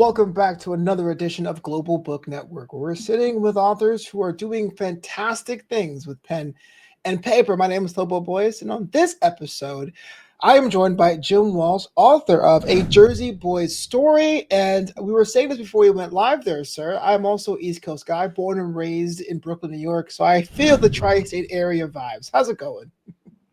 Welcome back to another edition of Global Book Network, where we're sitting with authors who are doing fantastic things with pen and paper. My name is Flobo Boyce, and on this episode, I am joined by James Walsh, author of A Jersey Boys Story. And we were saying this before we went live there, sir. I'm also East Coast guy, born and raised in Brooklyn, New York, so I feel the tri-state area vibes. How's it going?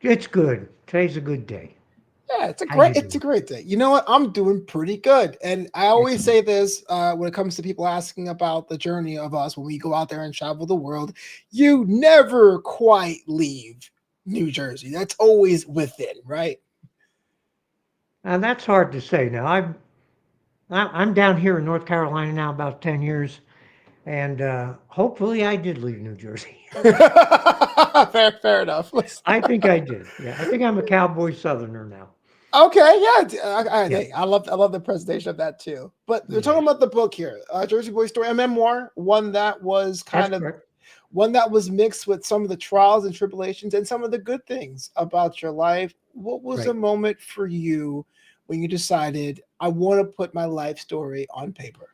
It's good. Today's a good day. Yeah, How you it's a doing? great day. You know what? I'm doing pretty good, and I always Excellent. say this when it comes to people asking about the journey of us when we go out there and travel the world. You never quite leave New Jersey. That's always within, right? Now that's hard to say. Now I'm down here in North Carolina now about 10 years, and hopefully I did leave New Jersey. Fair enough. I think I did. Yeah, I think I'm a cowboy Southerner now. Okay, yeah. Yeah, I love the presentation of that too. But we're talking yeah, about the book here, Jersey Boy Story, a memoir, that's correct. one that was mixed with some of the trials and tribulations and some of the good things about your life. What was a Right. moment for you when you decided I want to put my life story on paper?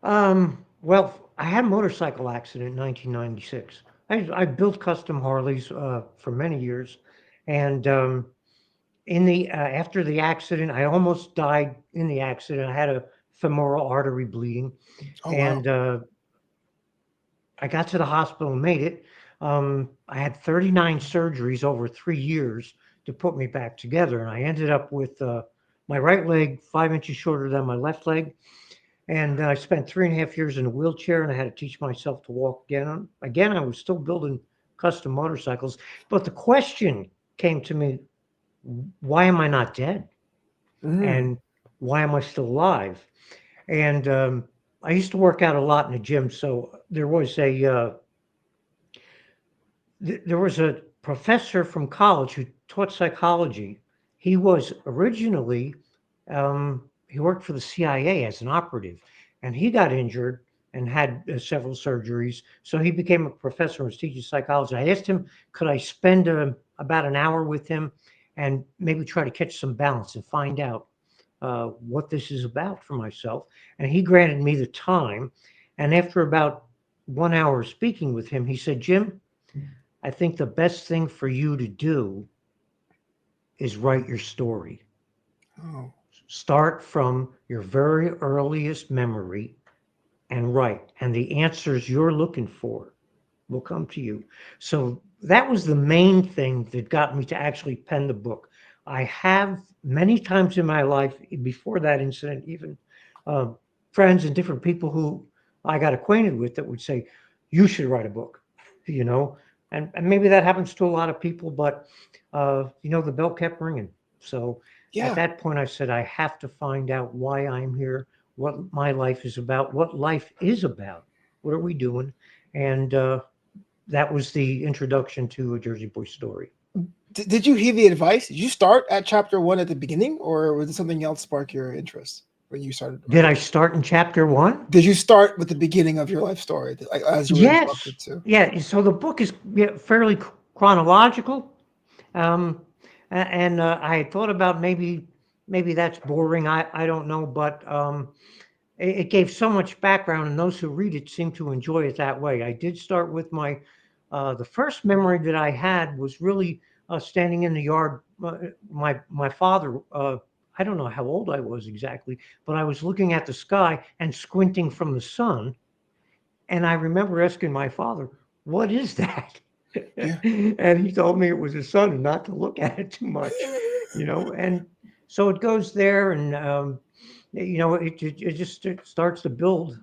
Well, I had a motorcycle accident in 1996. I built custom Harleys for many years, and in the after the accident, I almost died in the accident. I had a femoral artery bleeding, Oh wow. and I got to the hospital and made it. I had 39 surgeries over 3 years to put me back together, and I ended up with my right leg 5 inches shorter than my left leg, and I spent 3.5 years in a wheelchair, and I had to teach myself to walk again. Again, I was still building custom motorcycles, but the question came to me: why am I not dead? Mm. And why am I still alive? And I used to work out a lot in the gym, so there was a professor from college who taught psychology. He was originally he worked for the CIA as an operative, and he got injured and had several surgeries. So he became a professor and was teaching psychology. I asked him, could I spend about an hour with him and maybe try to catch some balance and find out what this is about for myself. And he granted me the time. And after about 1 hour of speaking with him, he said, Jim, I think the best thing for you to do is write your story. Oh. Start from your very earliest memory and write. And the answers you're looking for will come to you. So that was the main thing that got me to actually pen the book. I have many times in my life, before that incident, even uh, friends and different people who I got acquainted with that would say, you should write a book, you know, and maybe that happens to a lot of people, but, the bell kept ringing. So at Yeah. that point, I said, I have to find out why I'm here, what my life is about, what life is about. What are we doing? And that was the introduction to A Jersey Boy Story. Did you hear the advice? Did you start at chapter one at the beginning, or was it something else spark your interest when you started Did writing? I start in chapter one? Did you start with the beginning of your life story, like as you were Yes. instructed to? Yeah. So the book is, yeah, fairly chronological. Um, and I had thought about maybe that's boring. I don't know, but it gave so much background, and those who read it seem to enjoy it that way. I did start with the first memory that I had was really standing in the yard. My father. I don't know how old I was exactly, but I was looking at the sky and squinting from the sun, and I remember asking my father, "What is that?" Yeah. And he told me it was the sun and not to look at it too much, And so it goes there, and it just it starts to build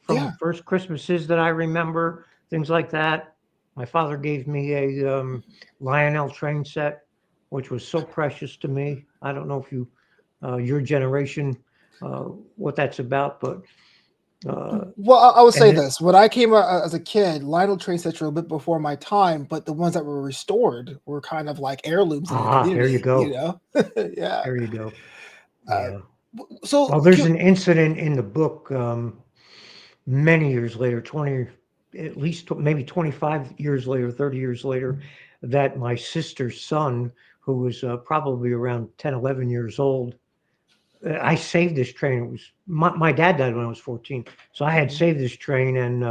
from Yeah. the first Christmases that I remember, things like that. My father gave me a Lionel train set, which was so precious to me. I don't know if your generation, uh, what that's about, but uh, Well, I will and say then this: when I came out as a kid, Lionel train sets were a bit before my time, but the ones that were restored were kind of like heirlooms in the there you community. You go, know? Yeah. there you go. Uh, Yeah. so, Well, there's an incident in the book many years later, 20, at least maybe 25 years later, 30 years later, that my sister's son, who was probably around 10, 11 years old, I saved this train. It was my dad died when I was 14, so I had Mhm. saved this train, and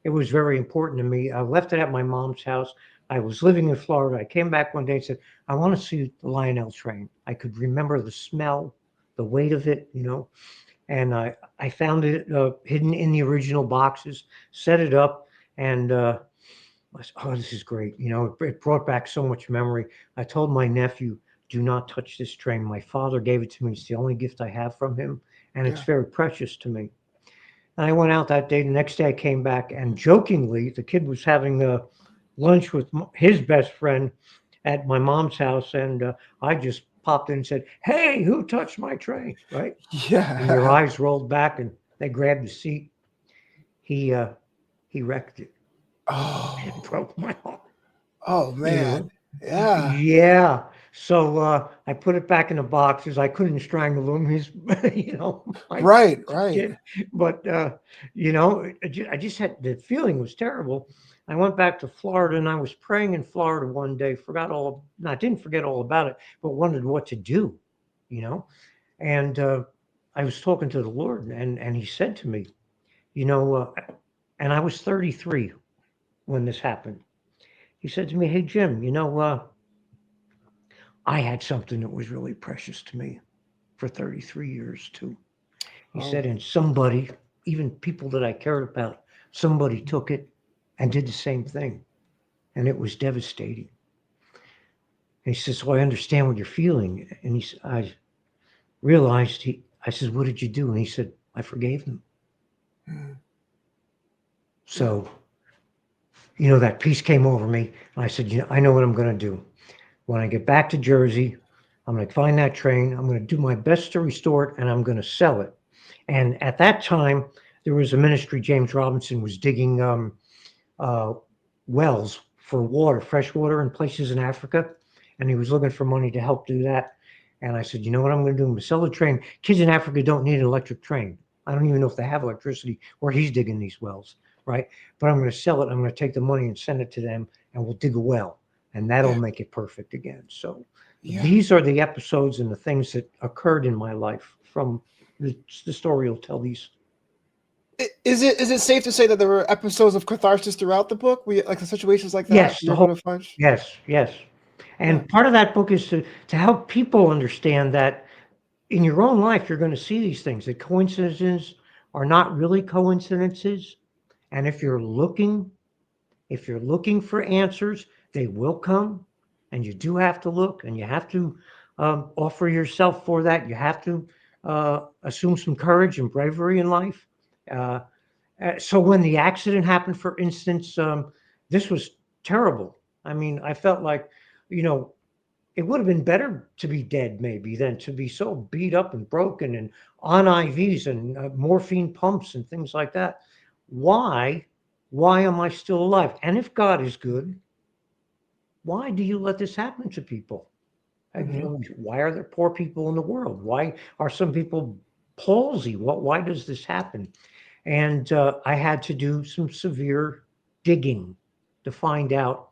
it was very important to me. I left it at my mom's house. I was living in Florida. I came back one day and said, "I want to see the Lionel train." I could remember the smell, the weight of it, and I found it hidden in the original boxes, set it up, and I said, "Oh, this is great." It brought back so much memory. I told my nephew, "Do not touch this train. My father gave it to me. It's the only gift I have from him, and it's Yeah. very precious to me." And I went out that day. The next day I came back, and jokingly, the kid was having lunch with his best friend at my mom's house, and I just popped in and said, "Hey, who touched my train?" Right? And your Yeah. eyes rolled back, and they grabbed the seat. He uh, he wrecked it. It Oh. broke my heart. Oh You man. know? Yeah. Yeah. So I put it back in the boxes. I couldn't strangle him. He's, my Right. Right. kid. But I just had the feeling was terrible. I went back to Florida and I was praying in Florida one day. No, I didn't forget all about it, but wondered what to do. You know, and I was talking to the Lord, and He said to me, you know, and I was 33 when this happened. He said to me, "Hey Jim, I had something that was really precious to me for 33 years too." He Oh. said, "And somebody, even people that I cared about, somebody took it and did the same thing. And it was devastating." And he says, "So I understand what you're feeling." And I realized I said, "What did you do?" And he said, "I forgave them." Mm. Yeah. So, that peace came over me. And I said, I know what I'm going to do. When I get back to Jersey, I'm going to find that train. I'm going to do my best to restore it, and I'm going to sell it. And at that time, there was a ministry. James Robinson was digging uh, wells for water, fresh water in places in Africa, and he was looking for money to help do that. And I said, "You know what I'm going to do? I'm going to sell the train. Kids in Africa don't need an electric train. I don't even know if they have electricity where he's digging these wells, right? But I'm going to sell it. I'm going to take the money and send it to them, and we'll dig a well, and that'll Yeah. make it perfect again." So Yeah. these are the episodes and the things that occurred in my life from the story will tell these. Is it safe to say that there were episodes of catharsis throughout the book? We like the situations like that. Yes, You're able to find. yes. Yeah. And part of that book is to help people understand that in your own life, you're going to see these things, that coincidences are not really coincidences. And if you're looking for answers, they will come. And you do have to look, and you have to offer yourself for that. You have to assume some courage and bravery in life. Uh, so when the accident happened, for instance, this was terrible. I mean, I felt like, you know, it would have been better to be dead maybe than to be so beat up and broken and on IVs and morphine pumps and things like that. Why? Why am I still alive? And if God is good, why do you let this happen to people? Hmm. Why are there poor people in the world? Why are some people palsy? Why does this happen? And I had to do some severe digging to find out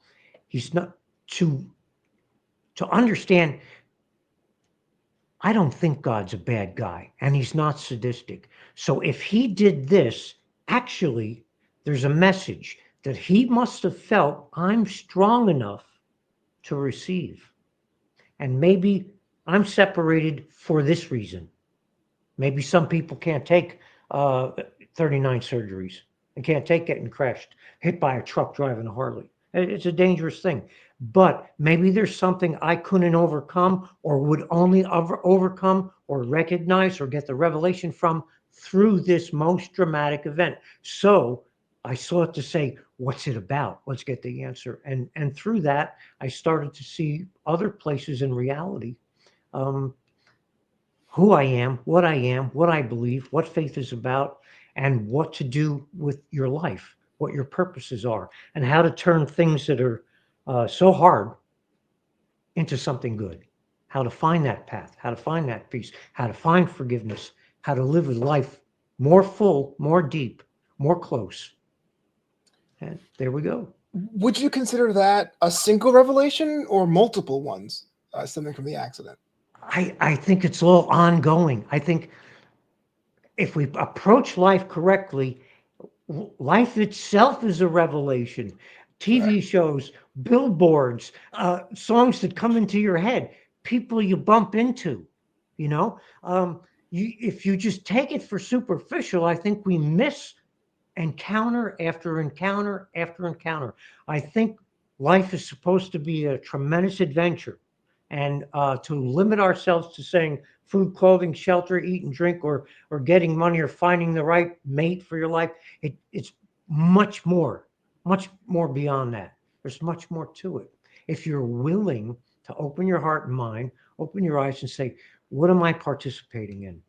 he's not to understand. I don't think God's a bad guy, and he's not sadistic. So if he did this, actually, there's a message that he must have felt I'm strong enough to receive. And maybe I'm separated for this reason. Maybe some people can't take uh, 39 surgeries and can't take getting crashed, hit by a truck driving a Harley. It's a dangerous thing. But maybe there's something I couldn't overcome or would only overcome or recognize or get the revelation from through this most dramatic event. So I sought to say, what's it about? Let's get the answer. And through that, I started to see other places in reality. Um, who I am, what I believe, what faith is about, and what to do with your life, what your purposes are, and how to turn things that are so hard into something good. How to find that path, how to find that peace, how to find forgiveness, how to live a life more full, more deep, more close. And there we go. Would you consider that a single revelation or multiple ones stemming from the accident? I think it's all ongoing. I think if we approach life correctly, life itself is a revelation. Correct. TV shows, billboards, songs that come into your head, people you bump into, you know. If you just take it for superficial, I think we miss encounter after encounter after encounter. I think life is supposed to be a tremendous adventure. And to limit ourselves to saying food, clothing, shelter, eat and drink, or getting money or finding the right mate for your life, it's much more beyond that. There's much more to it. If you're willing to open your heart and mind, open your eyes and say, what am I participating in?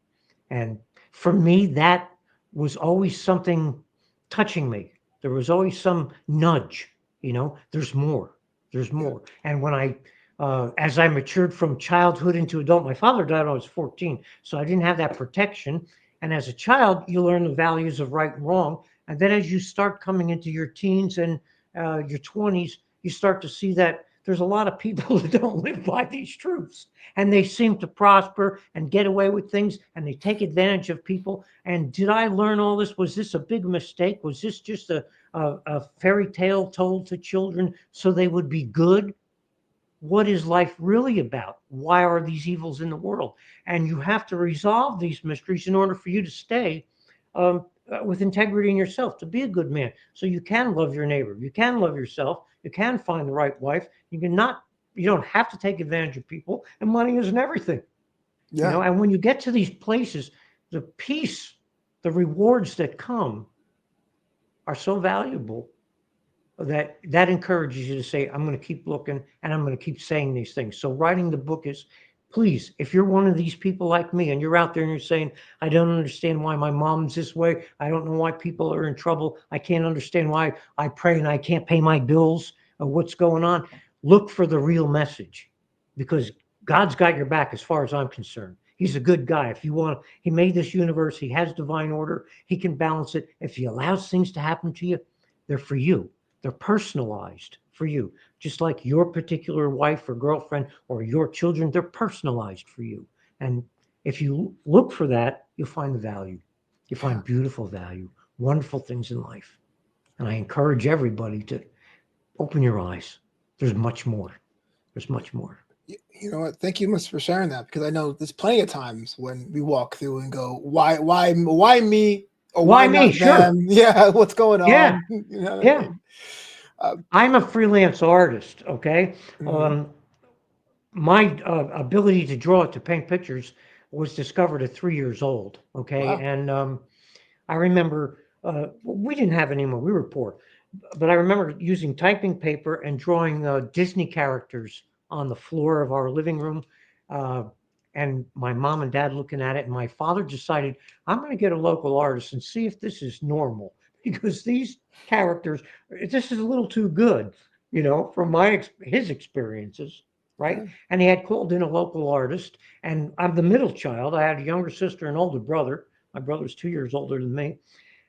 And for me, that was always something touching me. There was always some nudge, there's more, there's Yeah. more. And as I matured from childhood into adult, my father died when I was 14, so I didn't have that protection. And as a child, you learn the values of right and wrong. And then as you start coming into your teens and your 20s, you start to see that there's a lot of people that don't live by these truths, and they seem to prosper and get away with things, and they take advantage of people. And did I learn all this? Was this a big mistake? Was this just a fairy tale told to children so they would be good? What is life really about? Why are these evils in the world? And you have to resolve these mysteries in order for you to stay with integrity in yourself, to be a good man, so you can love your neighbor, you can love yourself, you can find the right wife. You don't have to take advantage of people, and money isn't everything. Yeah. And when you get to these places, the peace, the rewards that come are so valuable that encourages you to say, I'm going to keep looking and I'm going to keep saying these things. So writing the book is, please, if you're one of these people like me and you're out there and you're saying, I don't understand why my mom's this way, I don't know why people are in trouble, I can't understand why I pray and I can't pay my bills, or what's going on, look for the real message, because God's got your back as far as I'm concerned. He's a good guy. If you want, he made this universe, he has divine order, he can balance it. If he allows things to happen to you, they're for you. They're personalized for you, just like your particular wife or girlfriend or your children, they're personalized for you. And if you look for that, you'll find the value. You Yeah. find beautiful value, wonderful things in life. And I encourage everybody to open your eyes. There's much more. There's much more. You know what? Thank you much for sharing that, because I know there's plenty of times when we walk through and go, why me, or why Why me? not Sure. them? Yeah, what's going Yeah. on? You know what I Yeah. mean? Uh, I'm a freelance artist. Okay. mhm. Um, my ability to draw, to paint pictures, was discovered at 3 years old. Okay. Wow. And I remember we didn't have any more. We were poor, but I remember using typing paper and drawing Disney characters on the floor of our living room. Uh, and my mom and dad looking at it, and my father decided, I'm going to get a local artist and see if this is normal, because these characters, this is a little too good, from his experiences, right? Yeah. And he had called in a local artist, and I'm the middle child. I had a younger sister and older brother. My brother's 2 years older than me.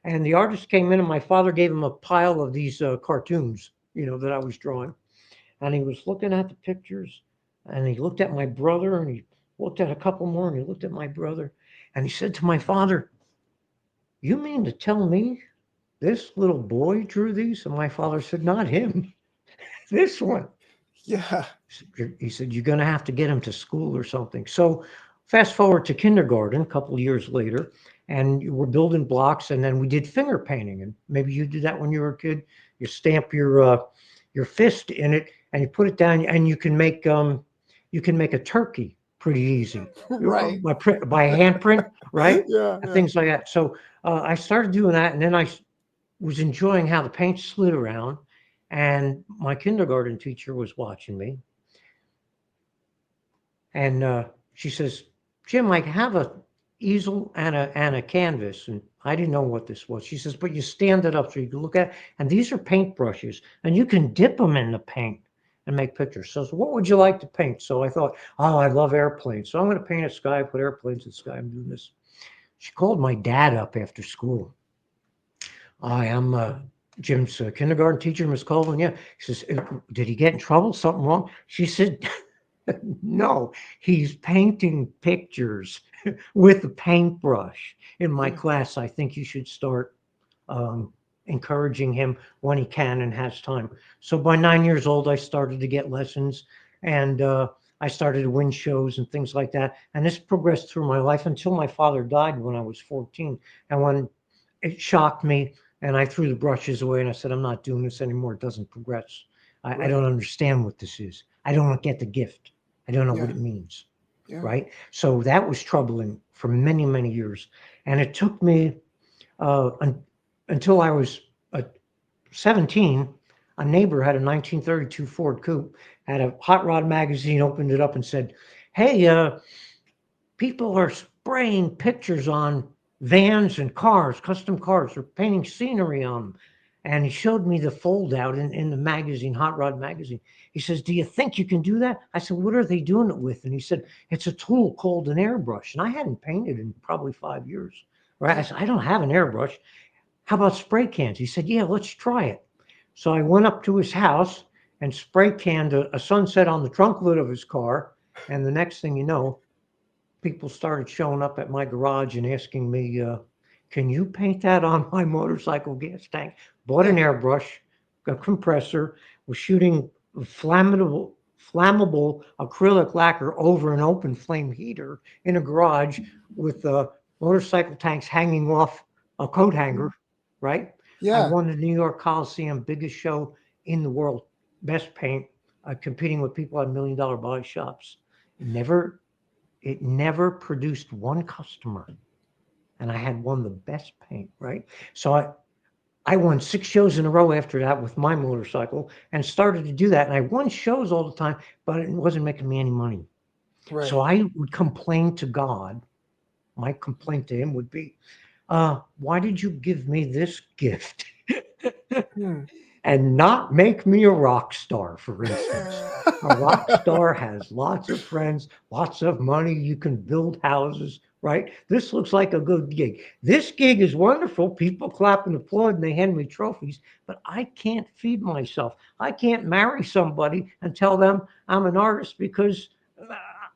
And the artist came in, and my father gave him a pile of these cartoons, that I was drawing. And he was looking at the pictures, and he looked at my brother, and he looked at a couple more, and he looked at my brother, and he said to my father, you mean to tell me this little boy drew these? And my father said, not him, this one. Yeah. He said, you're going to have to get him to school or something. So fast forward to kindergarten a couple of years later, and we're building blocks, and then we did finger painting. And maybe you did that when you were a kid. You stamp your fist in it, and you put it down, and you can make a turkey pretty easy, Right. by handprint, right? Yeah. And Yeah. things like that. So I started doing that, and then I was enjoying how the paint slid around. And my kindergarten teacher was watching me, and she says, Jim, I have a easel and a canvas. And I didn't know what this was. She says, but you stand it up so you can look at it. And these are paint brushes, and you can dip them in the paint and make pictures. So what would you like to paint? So I thought, oh, I love airplanes. So I'm going to paint a sky, put airplanes in the sky. I'm doing this. She called my dad up after school. I am Jim's kindergarten teacher, Miss Colvin. Yeah. He says, did he get in trouble? Something wrong? She said, No, he's painting pictures with a paintbrush. In my Yeah. class, I think you should start um, encouraging him when he can and has time. So by 9 years old, I started to get lessons, and I started to win shows and things like that. And this progressed through my life until my father died when I was 14. And when it shocked me, and I threw the brushes away and I said, I'm not doing this anymore. It doesn't progress. I Right. don't understand what this is. I don't get the gift. I don't know what Yeah. it means. Yeah. Right. So that was troubling for many, many years. And it took me uh, un- until I was 17. A neighbor had a 1932 Ford Coupe, had a hot rod magazine, opened it up and said, Hey, people are spraying pictures on vans and cars, custom cars. They're painting scenery on them. And he showed me the fold out in the magazine, Hot Rod magazine. He says, Do you think you can do that? I said, What are they doing it with? And he said, It's a tool called an airbrush. And I hadn't painted in probably 5 years. Right? I Yeah. said, I don't have an airbrush. How about spray cans? He said, Yeah, let's try it. So I went up to his house and spray canned a sunset on the trunk lid of his car. And the next thing you know, people started showing up at my garage and asking me, can you paint that on my motorcycle gas tank? Bought an Yeah. airbrush, a compressor, was shooting flammable acrylic lacquer over an open flame heater in a garage with motorcycle tanks hanging off a coat hanger, right? I Yeah. won the New York Coliseum, biggest show in the world, best paint, competing with people at $1 million body shops. Never it never produced one customer, and I had won the best paint, right? So I won 6 shows in a row after that with my motorcycle and started to do that. And I won shows all the time, but it wasn't making me any money. So Right. I would complain to God. My complaint to him would be, why did you give me this gift Hmm. and not make me a rock star, for instance? A rock star has lots of friends, lots of money. You can build houses, right? This looks like a good gig. This gig is wonderful. People clap and applaud and they hand me trophies, but I can't feed myself. I can't marry somebody and tell them I'm an artist because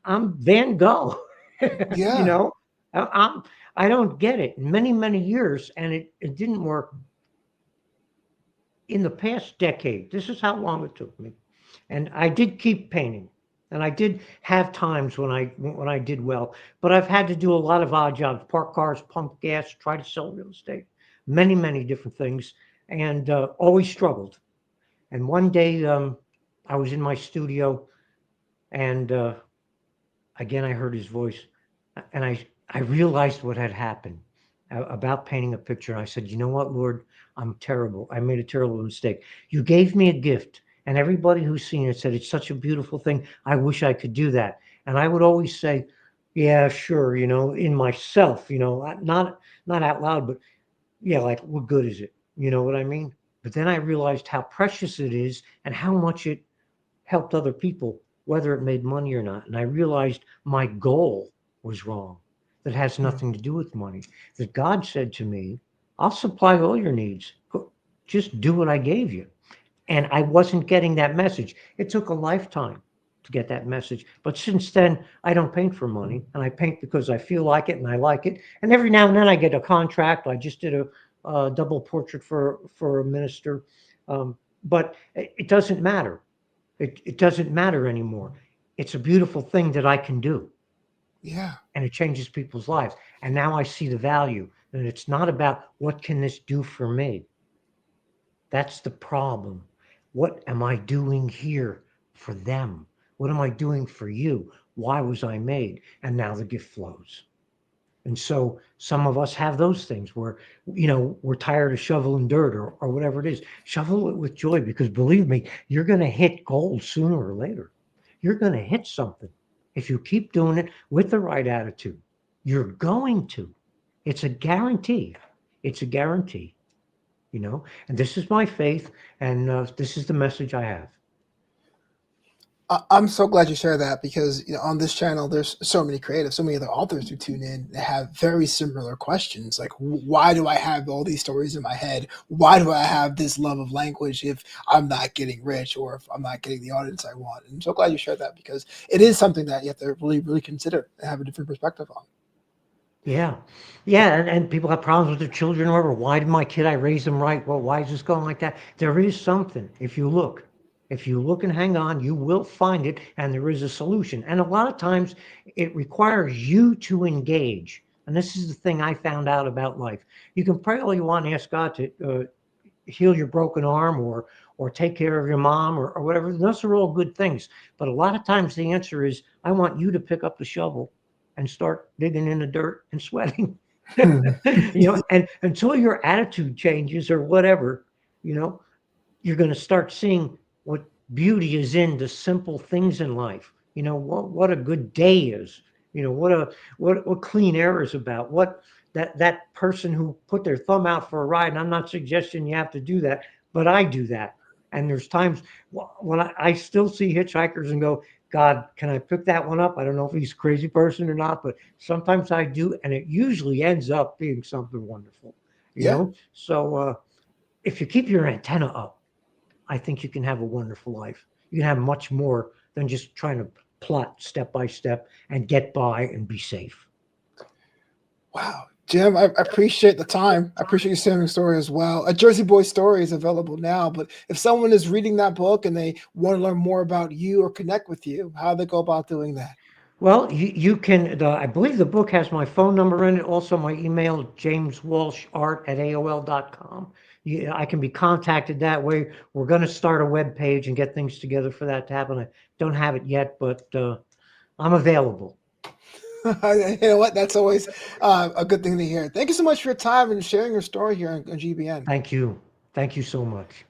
I'm Van Gogh. you Yeah. know, I'm, I don't get it. Many, many years, and it didn't work in the past decade. This is how long it took me. And I did keep painting. And I did have times when I did well, but I've had to do a lot of odd jobs: park cars, pump gas, try to sell real estate, many many different things, and always struggled. And one day I was in my studio, and again I heard his voice, and I realized what had happened about painting a picture. I said, you know what, Lord, I'm terrible. I made a terrible mistake. You gave me a gift, and everybody who's seen it said it's such a beautiful thing. I wish I could do that. And I would always say, yeah, sure, in myself, not out loud, but yeah, like what good is it? You know what I mean? But then I realized how precious it is and how much it helped other people, whether it made money or not. And I realized my goal was wrong. That has Hmm. nothing to do with money. That God said to me, I'll supply all your needs. Just do what I gave you. And I wasn't getting that message. It took a lifetime to get that message. But since then, I don't paint for money, and I paint because I feel like it and I like it. And every now and then I get a contract. I just did a double portrait for a minister, but it doesn't matter. It doesn't matter anymore. It's a beautiful thing that I can do, Yeah. and it changes people's lives. And now I see the value. And it's not about what can this do for me. That's the problem. What am I doing here for them? What am I doing for you? Why was I made? And now the gift flows. And so some of us have those things where, we're tired of shoveling dirt or whatever it is. Shovel it with joy because believe me, you're going to hit gold sooner or later. You're going to hit something if you keep doing it with the right attitude. You're going to. It's a guarantee. It's a guarantee, And this is my faith, and this is the message I have. I'm so glad you share that because on this channel there's so many creatives, so many other authors who tune in that have very similar questions. Like, why do I have all these stories in my head? Why do I have this love of language if I'm not getting rich or if I'm not getting the audience I want? And I'm so glad you shared that because it is something that you have to really, really consider and have a different perspective on. Yeah. Yeah. And people have problems with their children or whatever. Why did my kid, I raise them right? Well, why is this going like that? There is something. If you look, and hang on, you will find it, and there is a solution. And a lot of times it requires you to engage. And this is the thing I found out about life. You can pray all you want and ask God to heal your broken arm or take care of your mom or whatever. Those are all good things. But a lot of times the answer is, I want you to pick up the shovel and start digging in the dirt and sweating. And until your attitude changes or whatever, you know, you're going to start seeing what beauty is in the simple things in life. What a good day is. What clean air is about. What that person who put their thumb out for a ride. And I'm not suggesting you have to do that, but I do that. And there's times when I still see hitchhikers and go, God, can I pick that one up? I don't know if he's a crazy person or not, but sometimes I do, and it usually ends up being something wonderful. Yeah. So if you keep your antenna up, I think you can have a wonderful life. You can have much more than just trying to plot step by step and get by and be safe. Wow. Jim, I appreciate the time. I appreciate you sharing the story as well. A Jersey Boy Story is available now, but if someone is reading that book and they want to learn more about you or connect with you, how do they go about doing that? Well, you can, I believe the book has my phone number in it, also my email, jameswalshart@aol.com. I can be contacted that way. We're going to start a web page and get things together for that to happen. I don't have it yet, but I'm available. You know what? That's always a good thing to hear. Thank you so much for your time and sharing your story here on GBN. Thank you. Thank you so much.